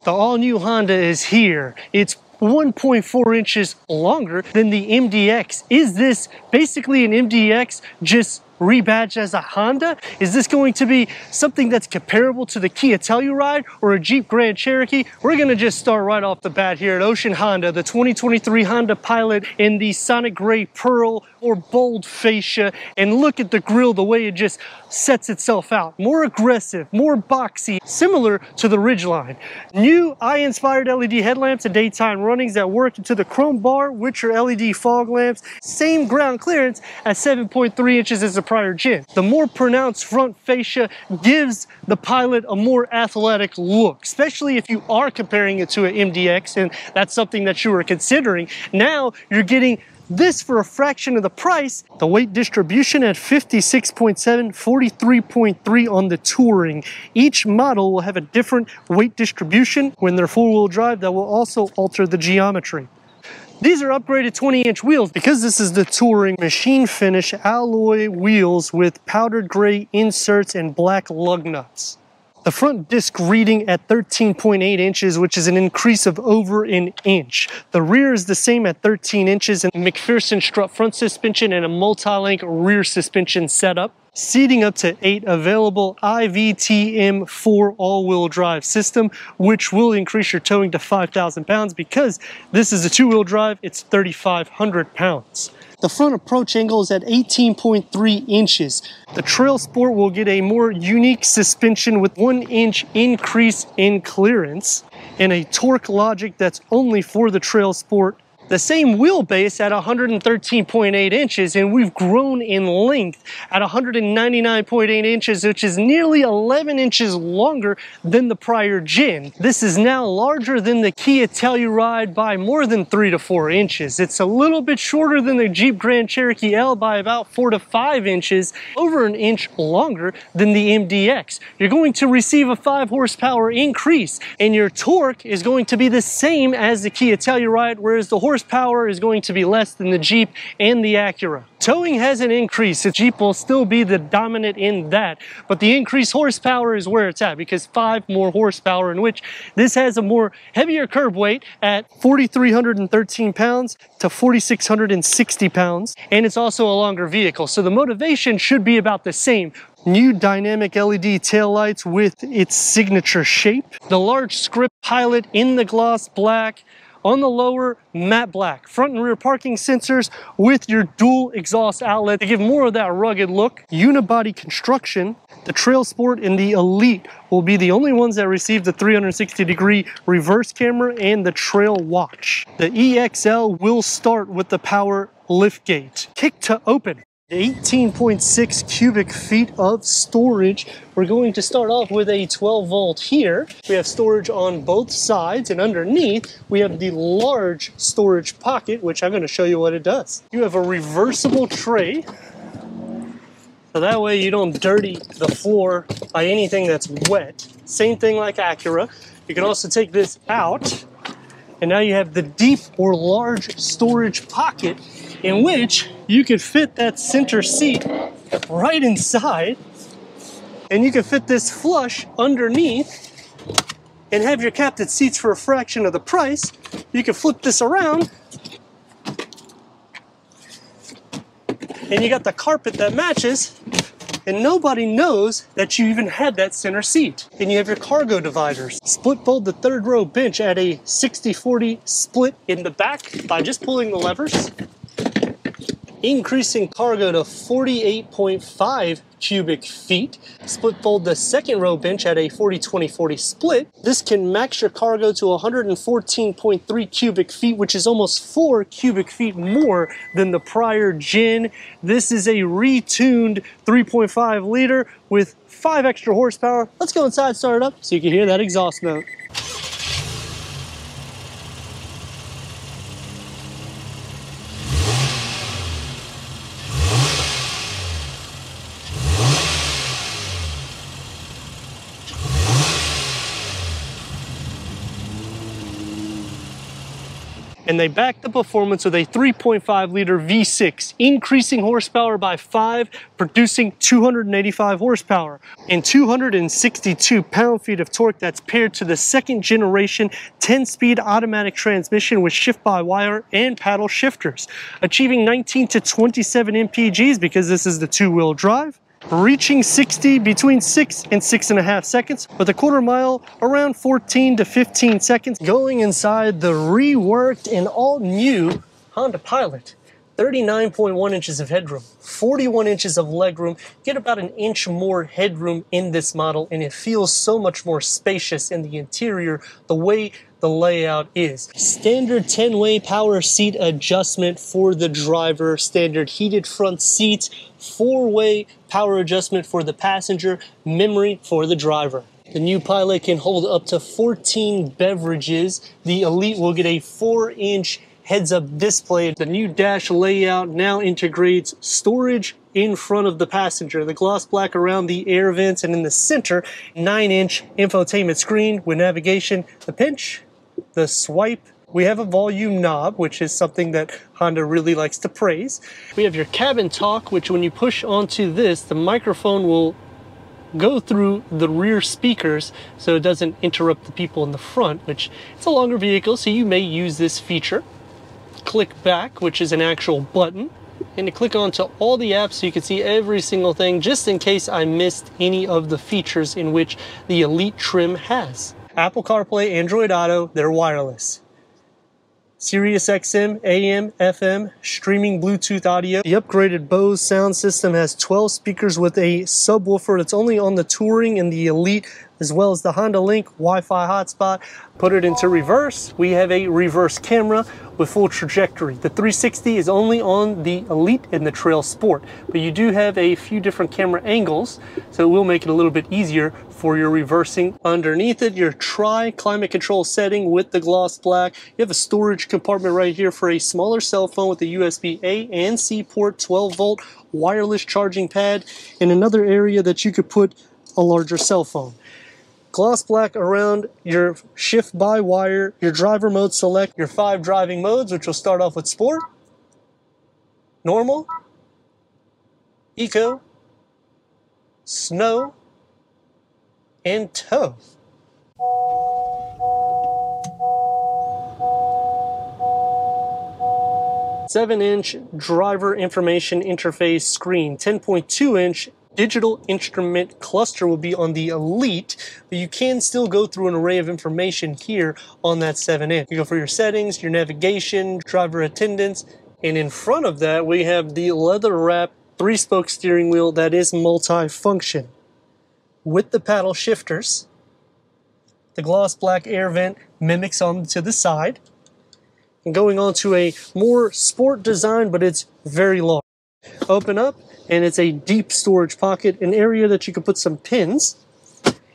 The all-new Honda is here. It's 1.4 inches longer than the MDX. Is this basically an MDX just rebadged as a Honda? Is this going to be something that's comparable to the Kia Telluride or a Jeep Grand Cherokee? We're gonna just start right off the bat here at Ocean Honda, the 2023 Honda Pilot in the Sonic Gray Pearl or Bold Fascia, and look at the grille, the way it just sets itself out. More aggressive, more boxy, similar to the Ridgeline. New eye-inspired LED headlamps and daytime runnings that work into the chrome bar, which are LED fog lamps. Same ground clearance at 7.3 inches as the prior gen. The more pronounced front fascia gives the Pilot a more athletic look, especially if you are comparing it to an MDX, and that's something that you were considering. Now you're getting this for a fraction of the price. The weight distribution at 56.7, 43.3 on the Touring. Each model will have a different weight distribution when they're four-wheel drive that will also alter the geometry. These are upgraded 20-inch wheels because this is the Touring machine finish alloy wheels with powdered gray inserts and black lug nuts. The front disc reading at 13.8 inches, which is an increase of over an inch. The rear is the same at 13 inches and McPherson strut front suspension and a multi-link rear suspension setup. Seating up to 8, available IVTM4 all-wheel drive system, which will increase your towing to 5,000 pounds because this is a two-wheel drive, it's 3,500 pounds. The front approach angle is at 18.3 inches. The Trailsport will get a more unique suspension with 1 inch increase in clearance and a torque logic that's only for the Trailsport. The same wheelbase at 113.8 inches, and we've grown in length at 199.8 inches, which is nearly 11 inches longer than the prior gen. This is now larger than the Kia Telluride by more than 3 to 4 inches. It's a little bit shorter than the Jeep Grand Cherokee L by about 4 to 5 inches, over an inch longer than the MDX. You're going to receive a 5 horsepower increase, and your torque is going to be the same as the Kia Telluride, whereas the horsepower is going to be less than the Jeep and the Acura. Towing hasn't increased. The Jeep will still be the dominant in that, but the increased horsepower is where it's at because 5 more horsepower, in which this has a more heavier curb weight at 4,313 pounds to 4,660 pounds, and it's also a longer vehicle, so the motivation should be about the same. New dynamic LED taillights with its signature shape. The large script Pilot in the gloss black. On the lower, matte black. Front and rear parking sensors with your dual exhaust outlet to give more of that rugged look. Unibody construction. The Trailsport and the Elite will be the only ones that receive the 360-degree reverse camera and the Trail Watch. The EXL will start with the power liftgate. Kick to open. 18.6 cubic feet of storage. We're going to start off with a 12 volt here. We have storage on both sides, and underneath we have the large storage pocket, which I'm going to show you what it does. You have a reversible tray, so that way you don't dirty the floor by anything that's wet. Same thing like Acura. You can also take this out, and now you have the deep or large storage pocket in which you could fit that center seat right inside, and you can fit this flush underneath and have your captain seats for a fraction of the price. You can flip this around and you got the carpet that matches, and nobody knows that you even had that center seat. And you have your cargo dividers. Split fold the third row bench at a 60-40 split in the back by just pulling the levers. Increasing cargo to 48.5 cubic feet. Split fold the second row bench at a 40-20-40 split. This can max your cargo to 114.3 cubic feet, which is almost 4 cubic feet more than the prior gen. This is a retuned 3.5 liter with 5 extra horsepower. Let's go inside, start it up so you can hear that exhaust note. And they back the performance with a 3.5 liter V6, increasing horsepower by 5, producing 285 horsepower and 262 pound-feet of torque. That's paired to the second generation 10-speed automatic transmission with shift-by-wire and paddle shifters, achieving 19 to 27 mpgs because this is the two-wheel drive, reaching 60 between 6 and 6.5 seconds, with a quarter mile around 14 to 15 seconds. Going inside the reworked and all new Honda Pilot, 39.1 inches of headroom, 41 inches of legroom. Get about an inch more headroom in this model, and it feels so much more spacious in the interior the way the layout is. Standard 10-way power seat adjustment for the driver, standard heated front seats, 4-way power adjustment for the passenger, memory for the driver. The new Pilot can hold up to 14 beverages. The Elite will get a 4-inch heads-up display. The new dash layout now integrates storage in front of the passenger, the gloss black around the air vents, and in the center, 9-inch infotainment screen with navigation, the pinch, the swipe. We have a volume knob, which is something that Honda really likes to praise. We have your cabin talk, which when you push onto this, the microphone will go through the rear speakers so it doesn't interrupt the people in the front, which it's a longer vehicle, so you may use this feature. Click back, which is an actual button, and to click onto all the apps so you can see every single thing, just in case I missed any of the features in which the Elite trim has. Apple CarPlay, Android Auto, they're wireless. Sirius XM, AM, FM, streaming Bluetooth audio. The upgraded Bose sound system has 12 speakers with a subwoofer that's only on the Touring and the Elite, as well as the Honda Link Wi-Fi hotspot. Put it into reverse. We have a reverse camera with full trajectory. The 360 is only on the Elite and the Trailsport, but you do have a few different camera angles, so it will make it a little bit easier for your reversing. Underneath it, your climate control setting with the gloss black. You have a storage compartment right here for a smaller cell phone with a USB-A and C port, 12-volt wireless charging pad, and another area that you could put a larger cell phone. Gloss black around your shift-by-wire, your driver mode select, your 5 driving modes, which will start off with Sport, Normal, Eco, Snow, and Tow. Seven-inch driver information interface screen, 10.2-inch digital instrument cluster will be on the Elite, but you can still go through an array of information here on that 7-inch. You go for your settings, your navigation, driver attendance, and in front of that we have the leather-wrapped 3-spoke steering wheel that is multi-function. With the paddle shifters, the gloss black air vent mimics on to the side, and going on to a more sport design, but it's very long. Open up, and it's a deep storage pocket, an area that you can put some pins.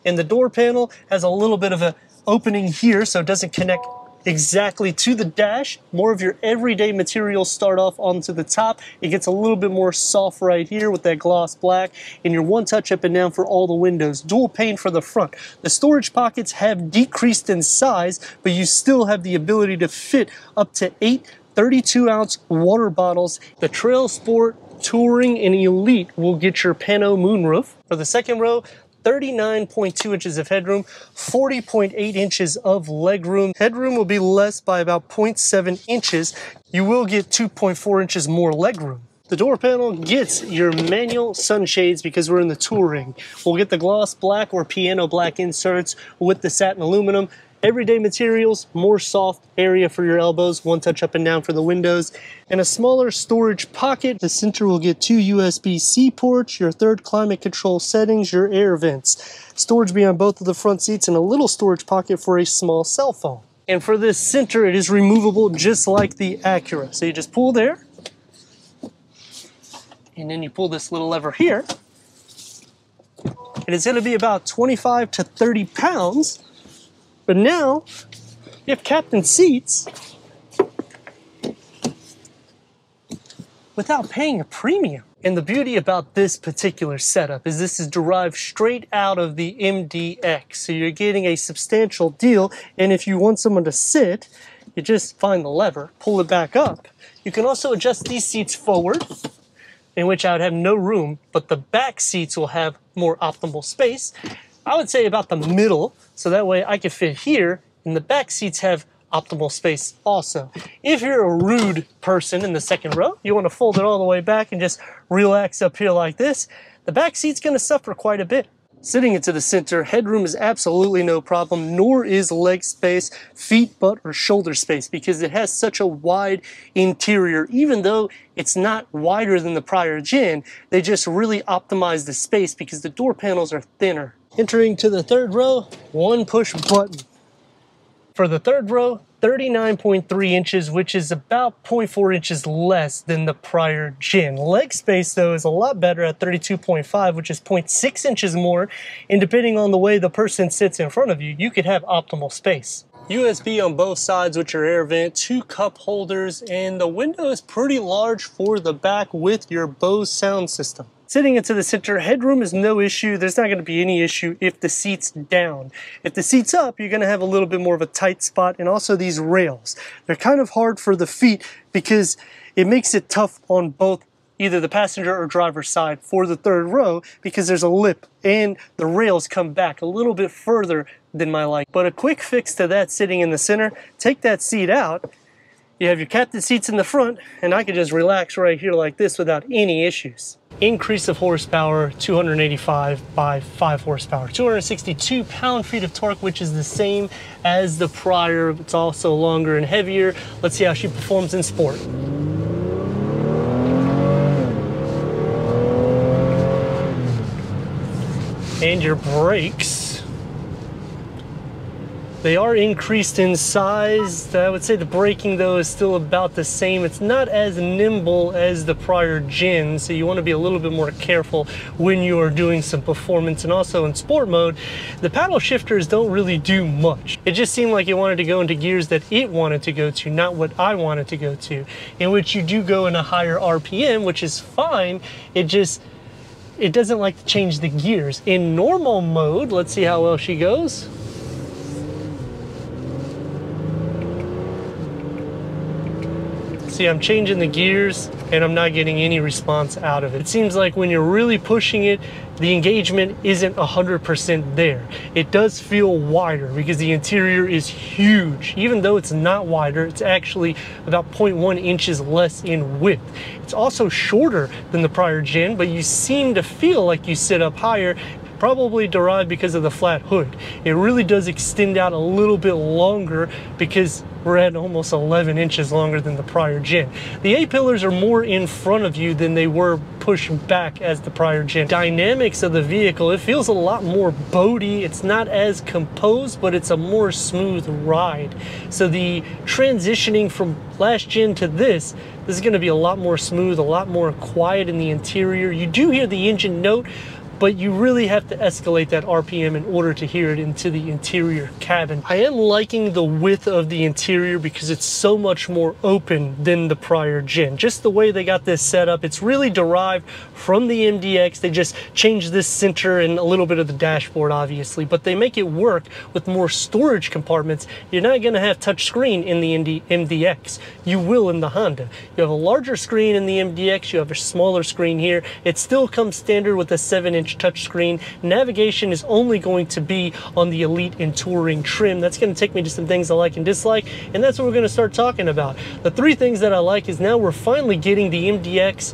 And the door panel has a little bit of an opening here, so it doesn't connect exactly to the dash. More of your everyday materials start off onto the top. It gets a little bit more soft right here with that gloss black, and your one touch up and down for all the windows. Dual pane for the front. The storage pockets have decreased in size, but you still have the ability to fit up to 8 32-ounce water bottles. The Trailsport, Touring, and Elite will get your pano moonroof. For the second row, 39.2 inches of headroom, 40.8 inches of legroom. Headroom will be less by about 0.7 inches. You will get 2.4 inches more legroom. The door panel gets your manual sunshades because we're in the Touring. We'll get the gloss black or piano black inserts with the satin aluminum. Everyday materials, more soft area for your elbows, one touch up and down for the windows, and a smaller storage pocket. The center will get 2 USB-C ports, your 3rd climate control settings, your air vents. Storage behind both of the front seats, and a little storage pocket for a small cell phone. And for this center, it is removable just like the Acura. So you just pull there, and then you pull this little lever here, and it's going to be about 25 to 30 pounds. But now, you have captain seats without paying a premium. And the beauty about this particular setup is this is derived straight out of the MDX. So you're getting a substantial deal. And if you want someone to sit, you just find the lever, pull it back up. You can also adjust these seats forward, in which I would have no room, but the back seats will have more optimal space. I would say about the middle, so that way I can fit here, and the back seats have optimal space also. If you're a rude person in the second row, you want to fold it all the way back and just relax up here like this, the back seat's going to suffer quite a bit. Sitting into the center, headroom is absolutely no problem, nor is leg space, feet, butt, or shoulder space, because it has such a wide interior. Even though it's not wider than the prior gen, they just really optimize the space because the door panels are thinner. Entering to the third row, one push button. For the third row, 39.3 inches, which is about 0.4 inches less than the prior gen. Leg space, though, is a lot better at 32.5, which is 0.6 inches more. And depending on the way the person sits in front of you, you could have optimal space. USB on both sides with your air vent, 2 cup holders, and the window is pretty large for the back with your Bose sound system. Sitting into the center, headroom is no issue. There's not going to be any issue if the seat's down. If the seat's up, you're going to have a little bit more of a tight spot, and also these rails. They're kind of hard for the feet because it makes it tough on both either the passenger or driver's side for the third row because there's a lip and the rails come back a little bit further than my like. But a quick fix to that sitting in the center, take that seat out. You have your captain seats in the front, and I can just relax right here like this without any issues. Increase of horsepower, 285 by 5 horsepower. 262 pound-feet of torque, which is the same as the prior. It's also longer and heavier. Let's see how she performs in sport. And your brakes. They are increased in size. I would say the braking, though, is still about the same. It's not as nimble as the prior gen, so you want to be a little bit more careful when you are doing some performance. And also in sport mode, the paddle shifters don't really do much. It just seemed like it wanted to go into gears that it wanted to go to, not what I wanted to go to, in which you do go in a higher RPM, which is fine. It doesn't like to change the gears. In normal mode, let's see how well she goes. See, I'm changing the gears and I'm not getting any response out of it. It seems like when you're really pushing it, the engagement isn't 100% there. It does feel wider because the interior is huge. Even though it's not wider, it's actually about 0.1 inches less in width. It's also shorter than the prior gen, but you seem to feel like you sit up higher, probably derived because of the flat hood. It really does extend out a little bit longer because we're at almost 11 inches longer than the prior gen. The A-pillars are more in front of you than they were pushed back as the prior gen. Dynamics of the vehicle, it feels a lot more boaty. It's not as composed, but it's a more smooth ride. So the transitioning from last gen to this is going to be a lot more smooth, a lot more quiet in the interior. You do hear the engine note, but you really have to escalate that RPM in order to hear it into the interior cabin. I am liking the width of the interior because it's so much more open than the prior gen. Just the way they got this set up, it's really derived from the MDX. They just changed this center and a little bit of the dashboard, obviously, but they make it work with more storage compartments. You're not gonna have touch screen in the MDX. You will in the Honda. You have a larger screen in the MDX, you have a smaller screen here. It still comes standard with a 7-inch touchscreen. Navigation is only going to be on the Elite and Touring trim. That's going to take me to some things I like and dislike, and that's what we're going to start talking about. The 3 things that I like is now we're finally getting the MDX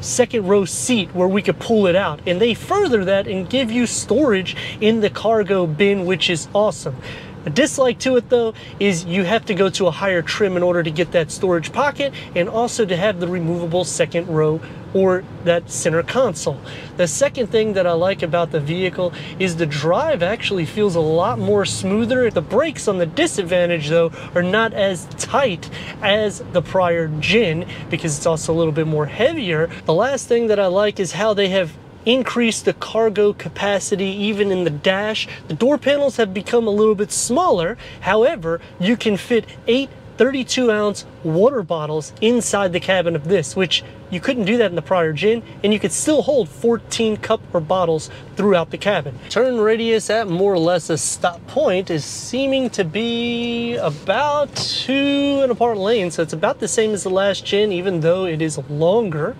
second row seat where we could pull it out, and they further that and give you storage in the cargo bin, which is awesome. A dislike to it, though, is you have to go to a higher trim in order to get that storage pocket and also to have the removable second row or that center console. The second thing that I like about the vehicle is the drive actually feels a lot more smoother. The brakes on the disadvantage, though, are not as tight as the prior gen because it's also a little bit more heavier. The last thing that I like is how they have increase the cargo capacity even in the dash. The door panels have become a little bit smaller. However, you can fit 8 32-ounce water bottles inside the cabin of this, which you couldn't do that in the prior gen, and you could still hold 14 cup or bottles throughout the cabin. Turn radius at more or less a stop point is seeming to be about 2 and a part lane, so it's about the same as the last gen, even though it is longer.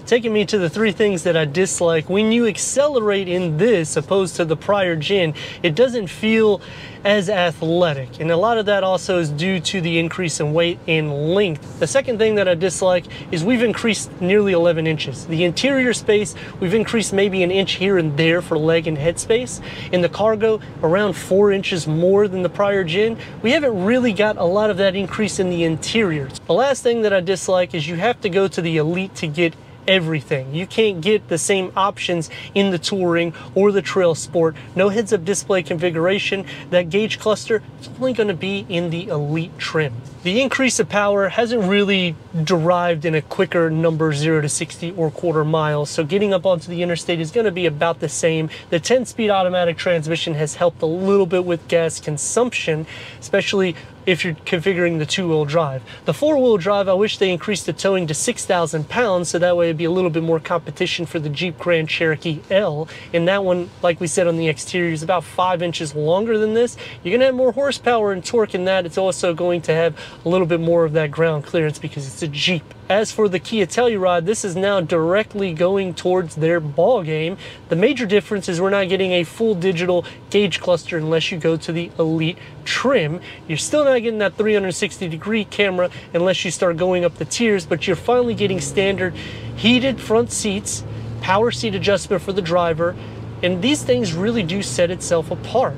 Taking me to the 3 things that I dislike. When you accelerate in this opposed to the prior gen, it doesn't feel as athletic, and a lot of that also is due to the increase in weight and length. The second thing that I dislike is we've increased nearly 11 inches. The interior space, we've increased maybe an inch here and there for leg and head space. In the cargo, around 4 inches more than the prior gen. We haven't really got a lot of that increase in the interior. The last thing that I dislike is you have to go to the Elite to get everything. You can't get the same options in the Touring or the Trailsport. No heads-up display configuration. That gauge cluster is only going to be in the Elite trim. The increase of power hasn't really derived in a quicker number 0 to 60 or quarter miles, so getting up onto the interstate is going to be about the same. The 10-speed automatic transmission has helped a little bit with gas consumption, especially if you're configuring the 2-wheel drive. The 4-wheel drive, I wish they increased the towing to 6,000 pounds, so that way it'd be a little bit more competition for the Jeep Grand Cherokee L. And that one, like we said on the exterior, is about 5 inches longer than this. You're gonna have more horsepower and torque in that. It's also going to have a little bit more of that ground clearance because it's a Jeep. As for the Kia Telluride, this is now directly going towards their ball game. The major difference is we're not getting a full digital gauge cluster unless you go to the Elite trim. You're still not getting that 360-degree camera unless you start going up the tiers, but you're finally getting standard heated front seats, power seat adjustment for the driver, and these things really do set itself apart.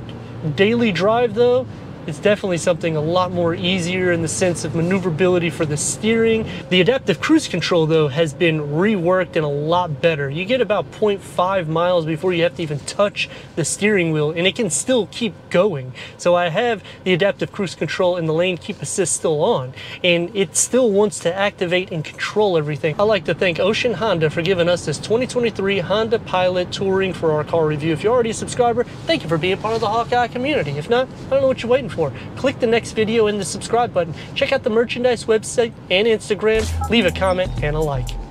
Daily drive though, it's definitely something a lot more easier in the sense of maneuverability for the steering. The adaptive cruise control though has been reworked and a lot better. You get about 0.5 miles before you have to even touch the steering wheel, and it can still keep going. So I have the adaptive cruise control and the lane keep assist still on, and it still wants to activate and control everything. I like to thank Ocean Honda for giving us this 2023 Honda Pilot Touring for our car review. If you're already a subscriber, thank you for being part of the Hawkeye community. If not, I don't know what you're waiting for. Click the next video and the subscribe button. Check out the merchandise website and Instagram. Leave a comment and a like.